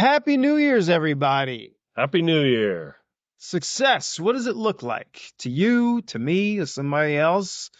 Happy New Year's, everybody. Happy New Year. Success. What does it look like to you, to me, to somebody else?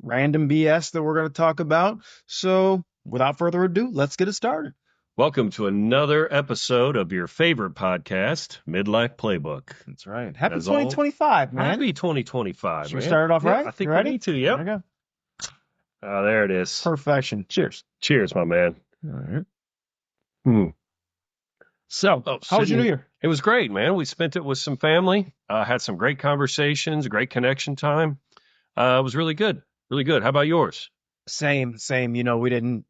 Random BS that we're going to talk about. So without further ado, let's get it started. Welcome to another episode of your favorite podcast, Midlife Playbook. That's right. Happy As 2025, man. Happy 2025, Should we man. start it off right? I think You we ready? need to, yep. There we go. There it is. Perfection. Cheers. Cheers, my man. All right. So, how was your New Year? It was great, man. We spent it with some family, had some great conversations, great connection time. It was really good. Really good. How about yours? Same. You know, we didn't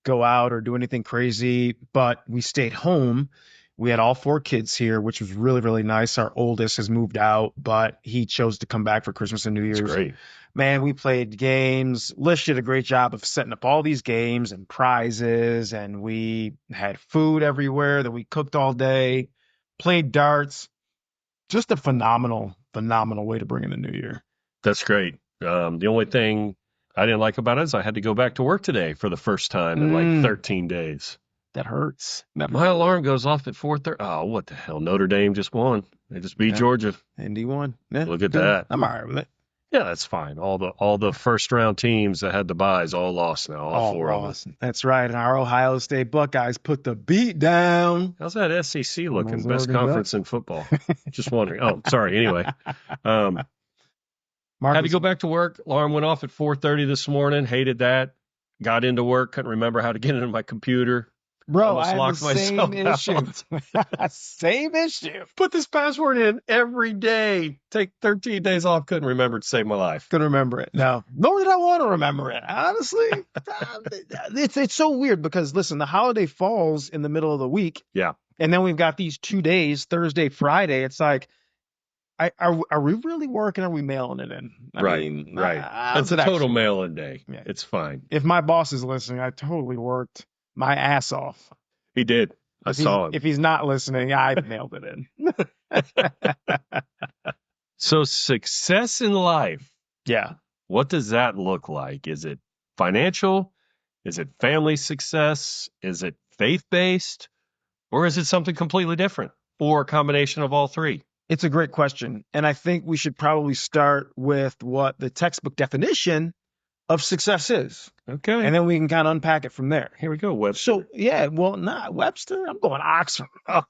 go out or do anything crazy, but we stayed home. We had all 4 kids here, which was really, really nice. Our oldest has moved out, but he chose to come back for Christmas and New Year's. It's great. Man, we played games. Lish did a great job of setting up all these games and prizes, and we had food everywhere that we cooked all day, played darts. Just a phenomenal way to bring in the new year. That's great. The only thing I didn't like about it is I had to go back to work today for the first time in like 13 days. That hurts. My alarm goes off at 4:30. Oh, what the hell? Notre Dame just won. They just beat Georgia. Indy won. Yeah, look at that. I'm all right with it. Yeah, that's fine. All the first round teams that had the byes all lost now. All 4 of them. That's right. And our Ohio State Buckeyes put the beat down. How's that SEC looking? Best conference in football. Just wondering. Oh, sorry. Anyway, had to go back to work. Alarm went off at 4:30 this morning. Hated that. Got into work. Couldn't remember how to get into my computer. Bro, I have the same issue. Same issue. Put this password in every day. Take 13 days off. Couldn't remember to save my life. Couldn't remember it. No. Nor did I want to remember it. Honestly, it's so weird because, listen, the holiday falls in the middle of the week. Yeah. And then we've got these 2 days, Thursday, Friday. It's like, are we really working? Are we mailing it in? Right. It's a total mail-in day. Yeah. It's fine. If my boss is listening, I totally worked my ass off. He did. I saw him. If he's not listening, I mailed it in. So success in life. Yeah. What does that look like? Is it financial? Is it family success? Is it faith-based? Or is it something completely different? Or a combination of all 3? It's a great question. And I think we should probably start with what the textbook definition of success is. Okay. And then we can kind of unpack it from there. Here we go, Webster. So, yeah, well, not Webster. I'm going Oxford. I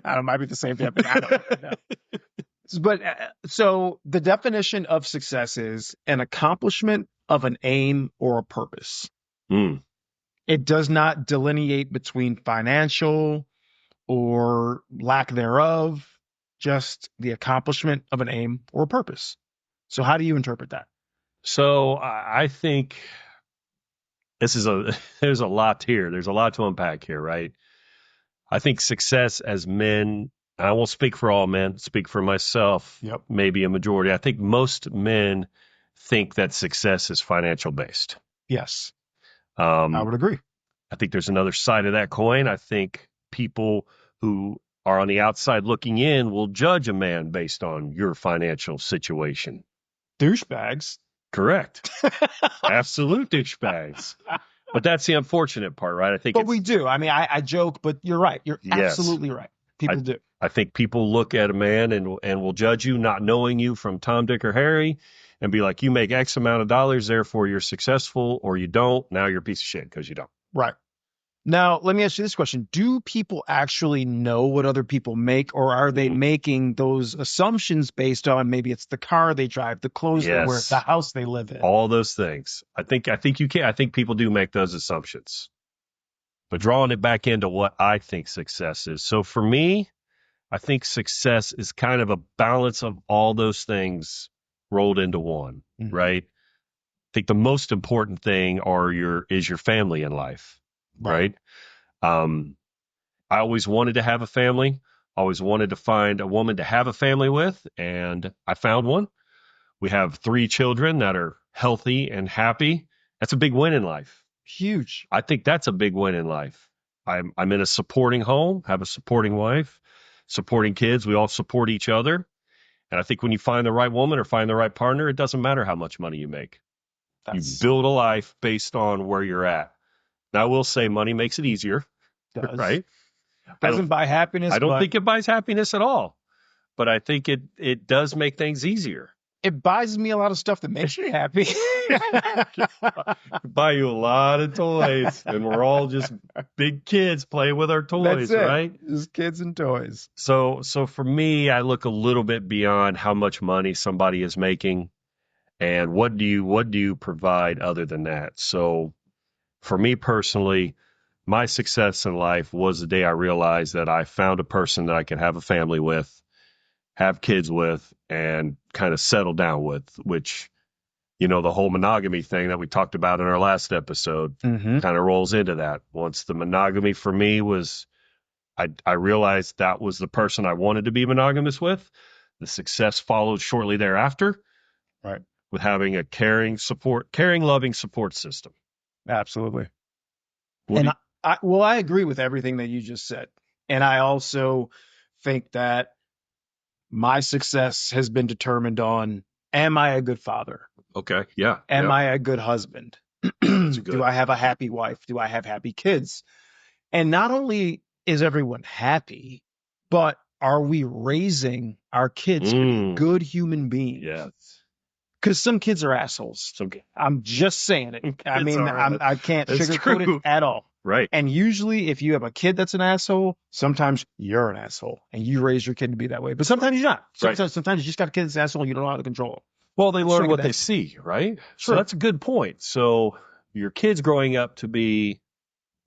don't know, might be the same thing. I don't know. But so the definition of success is an accomplishment of an aim or a purpose. It does not delineate between financial or lack thereof, just the accomplishment of an aim or a purpose. So how do you interpret that? So I think there's a lot here. There's a lot to unpack here, right? I think success as men, I won't speak for all men, speak for myself, maybe a majority. I think most men think that success is financial based. Yes, I would agree. I think there's another side of that coin. I think people who are on the outside looking in will judge a man based on your financial situation. Douchebags. Correct. Absolute douchebags. But that's the unfortunate part, right? I think. But we do. I mean, I joke, but you're right. You're absolutely right. People do. I think people look at a man and will judge you, not knowing you from Tom, Dick, or Harry, and be like, you make X amount of dollars, therefore you're successful, or you don't. Now you're a piece of shit because you don't. Right. Now, let me ask you this question. Do people actually know what other people make, or are they making those assumptions based on maybe it's the car they drive, the clothes they wear, the house they live in? All those things. I think you can. I think people do make those assumptions. But drawing it back into what I think success is. So for me, I think success is kind of a balance of all those things rolled into one, right? I think the most important thing is your family in life. Right. I always wanted to have a family. Always wanted to find a woman to have a family with. And I found one. We have 3 children that are healthy and happy. That's a big win in life. Huge. I think that's a big win in life. I'm in a supporting home, have a supporting wife, supporting kids. We all support each other. And I think when you find the right woman or find the right partner, it doesn't matter how much money you make. You build a life based on where you're at. Now, I will say money makes it easier, Does. right? Doesn't buy happiness. I don't think it buys happiness at all, but I think it does make things easier. It buys me a lot of stuff that makes me happy. Buy you a lot of toys, and we're all just big kids playing with our toys, That's it. right? Just kids and toys. So for me, I look a little bit beyond how much money somebody is making, and what do you provide other than that. So for me personally, my success in life was the day I realized that I found a person that I could have a family with, have kids with, and kind of settle down with, which, the whole monogamy thing that we talked about in our last episode kind of rolls into that. Once the monogamy for me was, I realized that was the person I wanted to be monogamous with. The success followed shortly thereafter. Right. With having a caring, loving support system. Absolutely. I agree with everything that you just said. And I also think that my success has been determined on, am I a good father? Okay. Yeah. Am I a good husband? Do I have a happy wife? Do I have happy kids? And not only is everyone happy, but are we raising our kids to be good human beings? Yes. Because some kids are assholes. I'm just saying it. I mean, I can't sugarcoat it at all. Right. And usually if you have a kid that's an asshole, sometimes you're an asshole and you raise your kid to be that way. But sometimes you're not. Sometimes you just got a kid that's an asshole and you don't know how to control it. Well, they learn what they see, right? Sure. So that's a good point. So your kids growing up to be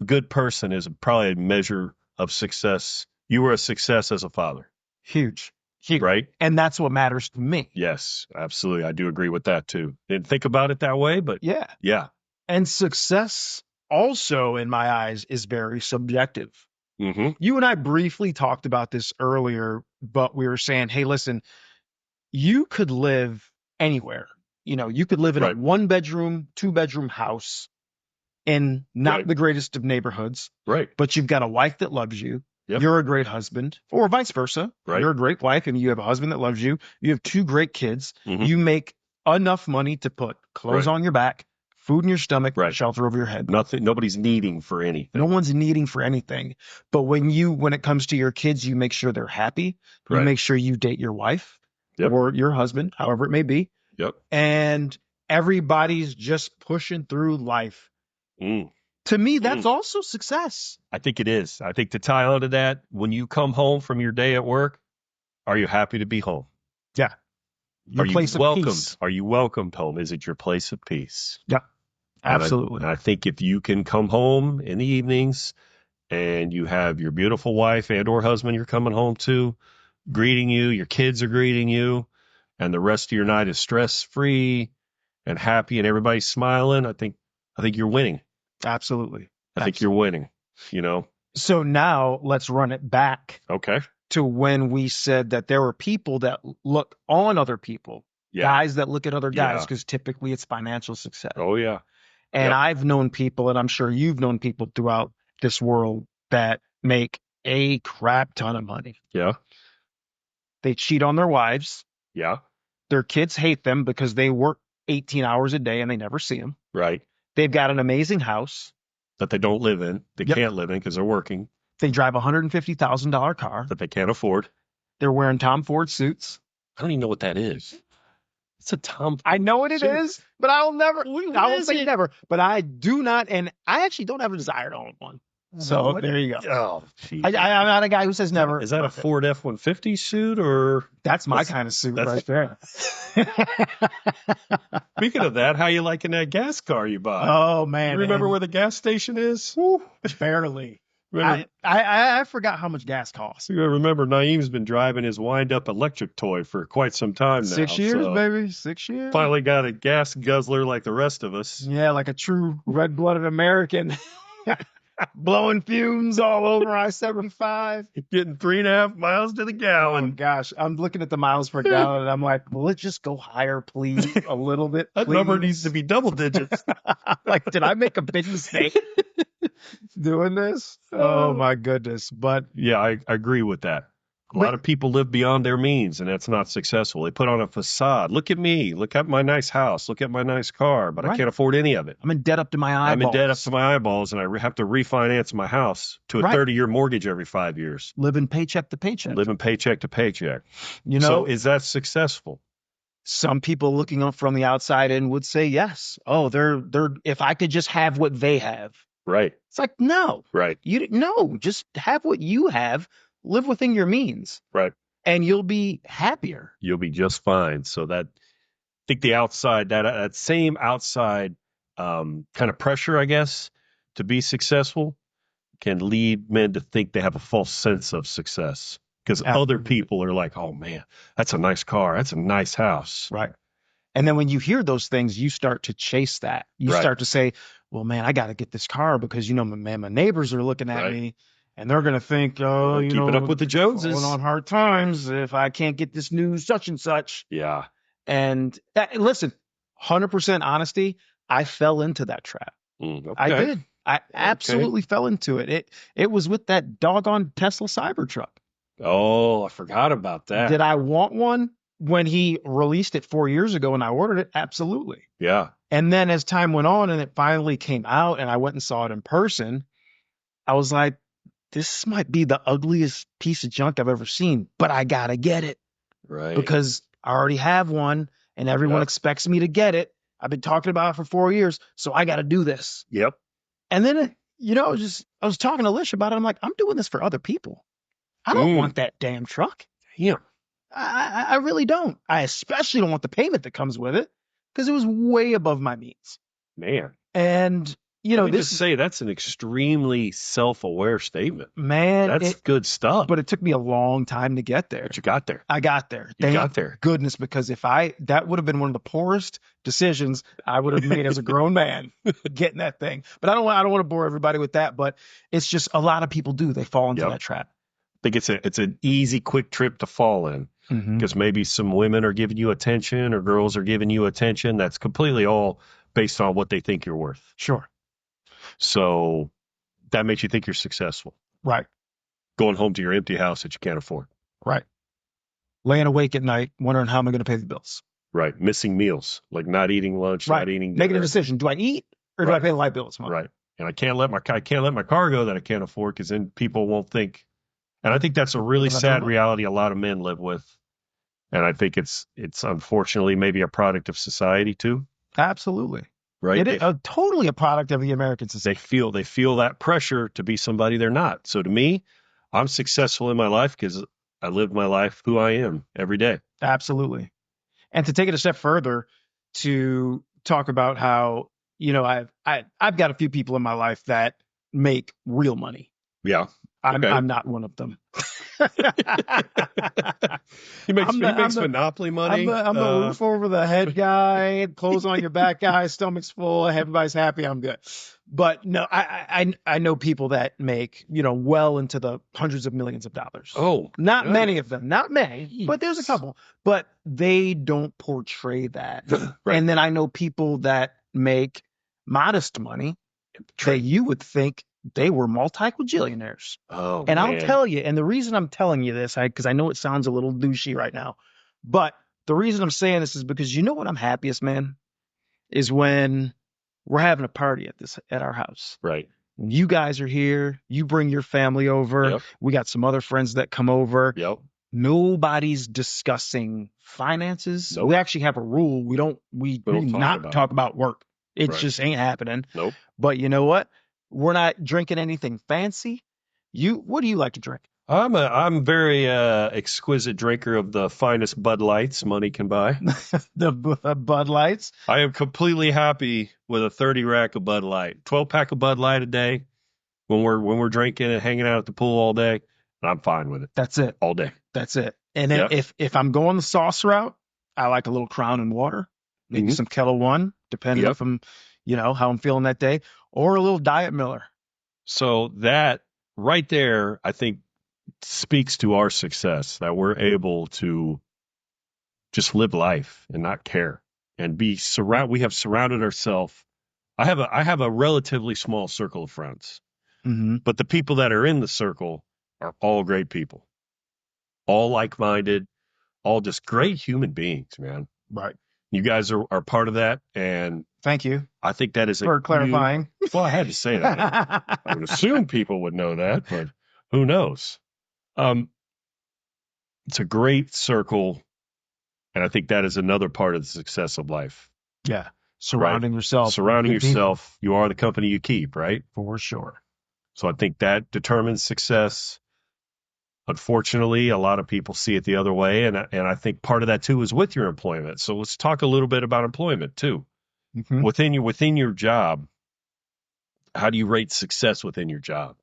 a good person is probably a measure of success. You were a success as a father. Huge. Right? And that's what matters to me. Yes, absolutely. I do agree with that too. Didn't think about it that way, but yeah. And success also, in my eyes, is very subjective. Mm-hmm. You and I briefly talked about this earlier, but we were saying, hey, listen, you could live anywhere. You could live in a 1-bedroom, 2-bedroom house in not the greatest of neighborhoods. Right. But you've got a wife that loves you. Yep. You're a great husband, or vice versa. Right. You're a great wife and you have a husband that loves you. You have 2 great kids. Mm-hmm. You make enough money to put clothes on your back, food in your stomach, shelter over your head. Nobody's needing for anything. No one's needing for anything. But when it comes to your kids, you make sure they're happy. You make sure you date your wife or your husband, however it may be. Yep. And everybody's just pushing through life. To me, that's also success. I think it is. I think to tie onto that, when you come home from your day at work, are you happy to be home? Yeah. Your place of peace. Are you welcomed home? Is it your place of peace? Yeah. Absolutely. And I think if you can come home in the evenings and you have your beautiful wife and or husband you're coming home to greeting you, your kids are greeting you, and the rest of your night is stress-free and happy and everybody's smiling, I think you're winning. Absolutely. I think you're winning, So now let's run it back. Okay. To when we said that there were people that look on other people, guys that look at other guys, because typically it's financial success. Oh, yeah. And I've known people, and I'm sure you've known people throughout this world that make a crap ton of money. Yeah. They cheat on their wives. Yeah. Their kids hate them because they work 18 hours a day and they never see them. Right. They've got an amazing house that they don't live in. They can't live in because they're working. They drive a $150,000 car that they can't afford. They're wearing Tom Ford suits. I don't even know what that is. It's a Tom Ford I know what it suit. is, but I won't say never, but I do not, and I actually don't have a desire to own one. So there you go. Oh, geez. I'm not a guy who says never. Is that a Ford F-150 suit or? That's my kind of suit right there. Speaking of that, how you liking that gas car you bought? Oh, man. You remember where the gas station is? Barely. I forgot how much gas costs. You remember Naeem's been driving his wind-up electric toy for quite some time now. 6 years, baby. 6 years. Finally got a gas guzzler like the rest of us. Yeah, like a true red-blooded American. Blowing fumes all over I-75. Getting 3.5 miles to the gallon. Oh, gosh. I'm looking at the miles per gallon, and I'm like, will it just go higher, please? A little bit, That number needs to be double digits. Like, did I make a big mistake doing this? Oh, my goodness. But yeah, I agree with that. A lot of people live beyond their means, and that's not successful. They put on a facade. Look at me. Look at my nice house. Look at my nice car. But I can't afford any of it. I'm in debt up to my eyeballs. I'm in debt up to my eyeballs, and I have to refinance my house to a 30-year mortgage every 5 years. Living paycheck to paycheck. Living paycheck to paycheck. You know, so is that successful? Some people looking up from the outside in would say yes. Oh, they're if I could just have what they have. Right. It's like, no. Right. No, just have what you have. Live within your means. Right. And you'll be happier. You'll be just fine. So I think the outside, that same outside kind of pressure, I guess, to be successful can lead men to think they have a false sense of success. Because other people are like, oh, man, that's a nice car. That's a nice house. Right. And then when you hear those things, you start to chase that. You start to say, well, man, I got to get this car because, my neighbors are looking at me and they're going to think, oh, keeping up with the Joneses. Going on hard times if I can't get this new such and such. Yeah. And listen, 100% honesty, I fell into that trap. Okay. I did. I absolutely fell into it. It was with that doggone Tesla Cybertruck. Oh, I forgot about that. Did I want one when he released it 4 years ago and I ordered it? Absolutely. Yeah. And then as time went on and it finally came out and I went and saw it in person, I was like, this might be the ugliest piece of junk I've ever seen, but I got to get it. Right. Because I already have one and everyone expects me to get it. I've been talking about it for 4 years, so I got to do this. Yep. And then, I was talking to Lish about it. I'm like, I'm doing this for other people. I don't want that damn truck. Yeah. I really don't. I especially don't want the payment that comes with it because it was way above my means. Man. And, that's an extremely self-aware statement. Man. That's good stuff. But it took me a long time to get there. But you got there. I got there. Got there. Goodness, because that would have been one of the poorest decisions I would have made as a grown man, getting that thing. But I don't want to bore everybody with that, but it's just a lot of people do. They fall into that trap. I think it's an easy, quick trip to fall in because maybe some women are giving you attention or girls are giving you attention. That's completely all based on what they think you're worth. Sure. So that makes you think you're successful. Right. Going home to your empty house that you can't afford. Right. Laying awake at night, wondering how am I going to pay the bills. Right. Missing meals, like not eating lunch, not eating dinner. Making a decision. Do I eat or do I pay the light bills? Right. And I can't let my car go that I can't afford because then people won't think. And I think that's a really sad reality a lot of men live with. And I think it's unfortunately maybe a product of society too. Absolutely. Right. It is totally a product of the American society. They feel that pressure to be somebody they're not. So to me, I'm successful in my life because I live my life who I am every day. Absolutely. And to take it a step further, to talk about how, I've got a few people in my life that make real money. Yeah. I'm not one of them. He makes Monopoly money. I'm the roof over the head guy, clothes on your back guy, stomach's full, everybody's happy, I'm good. But no, I know people that make, well into the hundreds of millions of dollars. Oh, not many of them, not many, but there's a couple. But they don't portray that. Right. And then I know people that make modest money that you would think they were multi-quadrillionaires. Oh, and I'll tell you, and the reason I'm telling you this, because I know it sounds a little douchey right now, but the reason I'm saying this is because what I'm happiest, man, is when we're having a party at our house. Right. When you guys are here, you bring your family over. Yep. We got some other friends that come over. Yep. Nobody's discussing finances. Nope. We actually have a rule. We do not talk about work. It just ain't happening. Nope. But you know what? We're not drinking anything fancy. What do you like to drink? I'm very exquisite drinker of the finest Bud Lights money can buy. The Bud Lights. I am completely happy with a 30 rack of Bud Light, 12 pack of Bud Light a day. When we're drinking and hanging out at the pool all day, I'm fine with it. That's it. All day. That's it. And then if I'm going the sauce route, I like a little Crown and Water, maybe some Kettle One, depending if I'm, how I'm feeling that day, or a little Diet Miller. So that right there, I think, speaks to our success, that we're able to just live life and not care and we have surrounded ourselves. I have a relatively small circle of friends, but the people that are in the circle are all great people. all like-minded, all just great human beings, man. Right. You guys are part of that, and thank you I think that is for clarifying. Well, I had to say that. I would assume people would know that, but who knows? It's a great circle, and I think that is another part of the success of life. Yeah. Surrounding yourself. Surrounding yourself. You are the company you keep, right? For sure. So I think that determines success. Unfortunately, a lot of people see it the other way, and I think part of that too is with your employment. So let's talk a little bit about employment too. Mm-hmm. Within your job, how do you rate success within your job?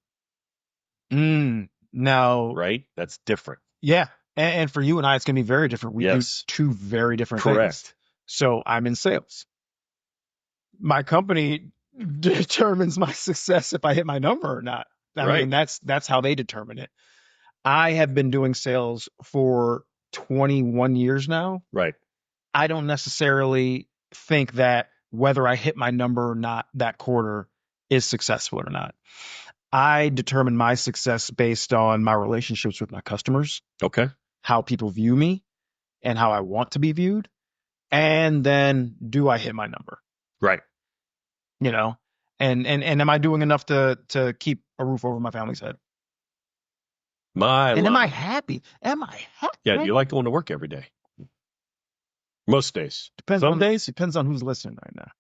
Now, right? That's different. Yeah, and for you and I, it's going to be very different. We do two very different things. So I'm in sales. My company determines my success if I hit my number or not. I mean, that's how they determine it. I have been doing sales for 21 years now. Right. I don't necessarily think that whether I hit my number or not that quarter is successful or not. I determine my success based on my relationships with my customers. Okay. How people view me and how I want to be viewed. And then do I hit my number? Right. You know, and am I doing enough to keep a roof over my family's head? Am I happy? Am I happy? Yeah. Do you like going to work every day? Most days. Some days depends on who's listening right now.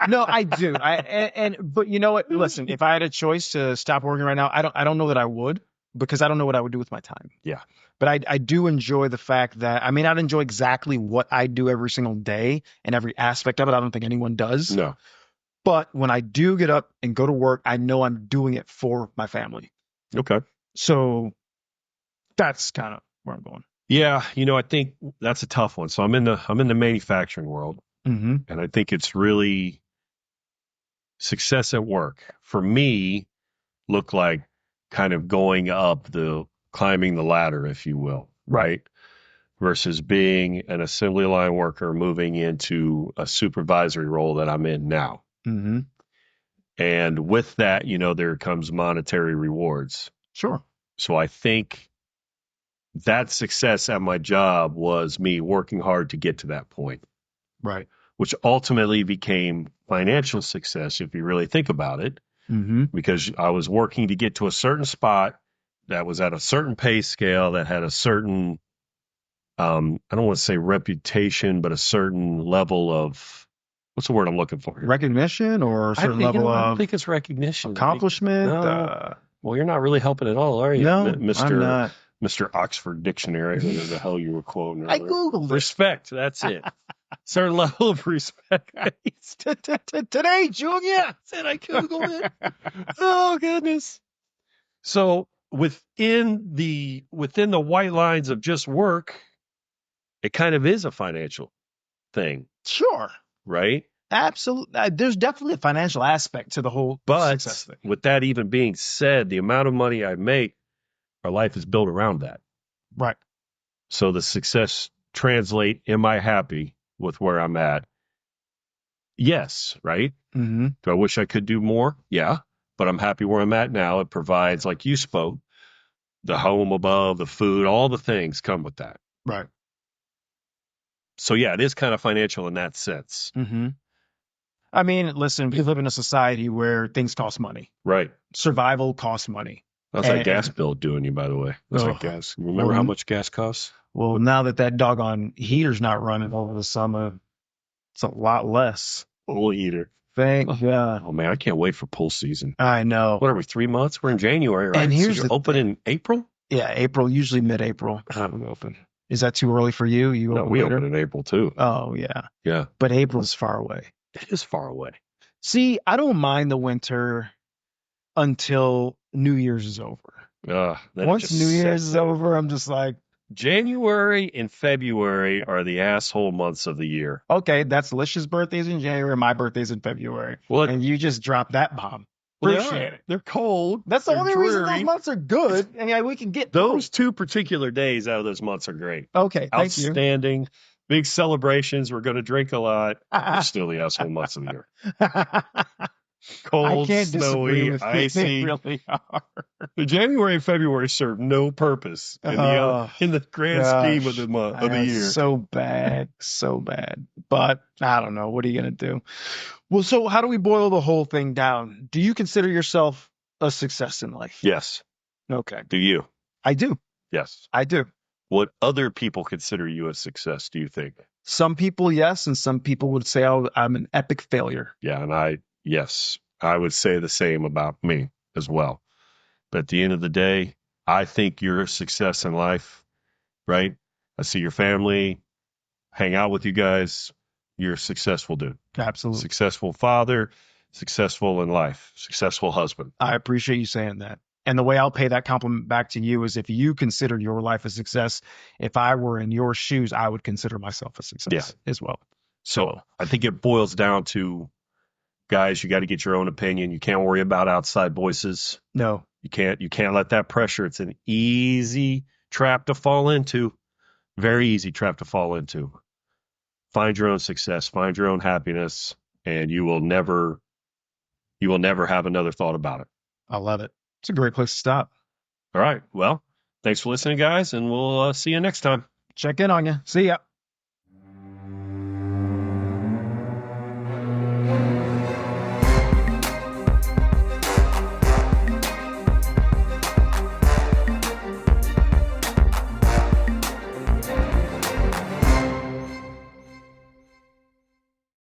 No, I do. But you know what? Listen, if I had a choice to stop working right now, I don't know that I would, because I don't know what I would do with my time. Yeah. But I do enjoy the fact that I may not enjoy exactly what I do every single day and every aspect of it. I don't think anyone does. No. But when I do get up and go to work, I know I'm doing it for my family. Okay. So that's kind of where I'm going. Yeah, I think that's a tough one. So I'm in the manufacturing world, and I think it's really success at work for me look like kind of climbing the ladder, if you will, right? Versus being an assembly line worker moving into a supervisory role that I'm in now. Mm-hmm. And with that, there comes monetary rewards. Sure. So I think that success at my job was me working hard to get to that point. Right. Which ultimately became financial success, if you really think about it, because I was working to get to a certain spot that was at a certain pay scale that had a certain, I don't want to say reputation, but a certain level of, what's the word I'm looking for here? Recognition, or a certain level of, I don't think it's recognition. Accomplishment. Well, you're not really helping at all, are you? No, I'm not. Mr. Oxford Dictionary, whatever the hell you were quoting earlier. I Googled it. Respect, that's it. Certain level of respect. Today, Junior. Said I Googled it. Oh, goodness. So within the white lines of just work, it kind of is a financial thing. Sure. Right? Absolutely. There's definitely a financial aspect to the whole success thing. With that even being said, the amount of money I make, our life is built around that. Right. So the success translate, am I happy with where I'm at? Yes, right? Mm-hmm. Do I wish I could do more? Yeah, but I'm happy where I'm at now. It provides, like you spoke, the home above, the food, all the things come with that. Right. So yeah, it is kind of financial in that sense. Mm-hmm. I mean, listen, we live in a society where things cost money. Right. Survival costs money. How's that gas bill doing you, by the way? How's that gas? Remember how much gas costs? Well, now that doggone heater's not running over the summer, it's a lot less. Pool heater. Thank God. Oh, man, I can't wait for pool season. I know. What are we, 3 months? We're in January, right? And here's so you're open in April? Yeah, April, usually mid-April. I'm open. Is that too early for you? No, we open in April, too. Oh, yeah. Yeah. But April's far away. It is far away. See, I don't mind the winter until New Year's is over. Once New Year's is over, I'm just like, January and February are the asshole months of the year. Okay, that's Licious birthday's in January, my birthday's in February. Well, and you just dropped that bomb. Appreciate it. They're cold. That's the only reason those months are good. And yeah, we can get those two particular days out of those months are great. Okay, thank you. Outstanding. Big celebrations. We're going to drink a lot. We're still the asshole months of the year. Cold, snowy, icy. They really are. So January and February serve no purpose in the grand scheme of the year. So bad, so bad. But I don't know. What are you gonna do? Well, so how do we boil the whole thing down? Do you consider yourself a success in life? Yes. Okay. Do you? I do. Yes. I do. What other people consider you a success, do you think? Some people, yes, and some people would say I'm an epic failure. Yeah, and I would say the same about me as well. But at the end of the day, I think you're a success in life, right? I see your family, hang out with you guys. You're a successful dude. Absolutely. Successful father, successful in life, successful husband. I appreciate you saying that. And the way I'll pay that compliment back to you is if you considered your life a success, if I were in your shoes, I would consider myself a success as well. So I think it boils down to, guys, you got to get your own opinion. You can't worry about outside voices. No. You can't let that pressure. It's an easy trap to fall into. Very easy trap to fall into. Find your own success, find your own happiness, and you will never have another thought about it. I love it. It's a great place to stop. All right. Well, thanks for listening, guys, and we'll see you next time. Check in on you. See ya.